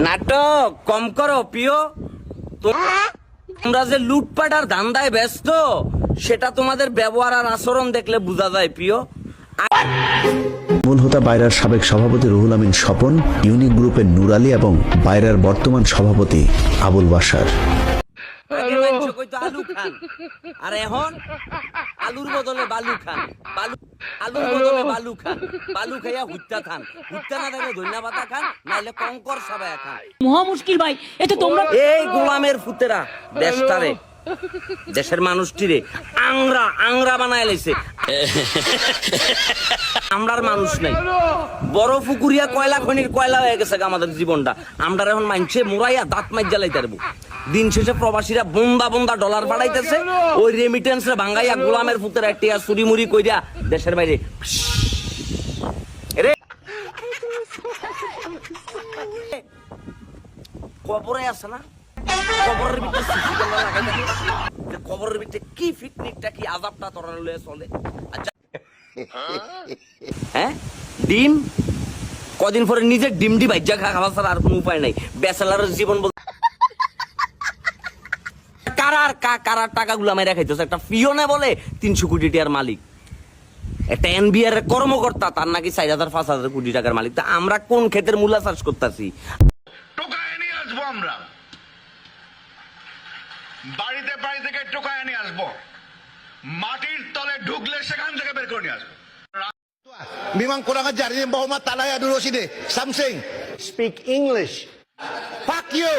নাটক কম করো প্রিয়। তোমরা যে লুটপাটার ধান্দায় ব্যস্ত সেটা তোমাদের ব্যবহার আর আচরণ দেখলে বোঝা যায় প্রিয়। মূলহোতা বাইরার সাবেক সভাপতি রুহুল আমিন স্বপন, ইউনিক গ্রুপের নূর আলী এবং বাইরার বর্তমান সভাপতি আবুল বাশার। আলু খান আর এখন আলুর বদলে বালু খান, আলুর বদলে বালু খান, বালু খাইয়া হুত্তা খান, হুত্তা না থাকলে ধন্যবাদ খান, নাইলে কঙ্কর সাবায়া খান। মহা মুশকিল ভাই, এটা তোমরা এই গোলামের ফুতেরা দেশটারে, দেশের মানুষটিরে আংরা আংরা বানায় লাইছে। আমরার মানুষ নাই, বড় পুকুরিয়া কয়লা খনির কয়লা হয়ে গেছে আমাদের জীবনটা। আমরা এখন মানছে মুরাইয়া দাঁত মাইজ জ্বালাইতে পারবো। দিন শেষে প্রবাসীরা বন্দা বন্দা ডলার পাঠাইতেছে, ওই রেমিটেন্স রে ভাঙ্গাইয়া গোলামের ফুতেরা টিয়া চুরি মুড়ি কইরা দেশের বাইরে কবরে আছে না, কবরের ভিতরে সিসি ক্যামেরা লাগাই থাকে, কবরের ভিতরে কি ফিটনিকটা কি আযাবটা তোরা লয়ে চলে। আচ্ছা হ্যাঁ, ডিম কদিন পরে নিজের ডিমটি ভাজ্যা খাওয়া ছাড়া আর কোনো উপায় নাই। ব্যাচেলারের জীবন বলতে কারার টাকাগুলো আমি রেখাইতেছে। একটা পিওনে বলে 300 কোটি টাকার মালিক, একটা এনবিআর কর্মকর্তা তার নাকি 4,000-5,000 কোটি টাকার মালিক। তা আমরা কোন ক্ষেতের মূলা চাষ করতেছি? টোকায় নিয়ে আসবো আমরা, বাড়িতে বাড়ি থেকে টোকায় নিয়ে আসবো, মাটির তলে ঢুকলে সেখান থেকে বের করে নিয়ে আসবো। Memang kurang ajar ini Muhammad tak layak duduk sini. Something. Speak English. Fuck you.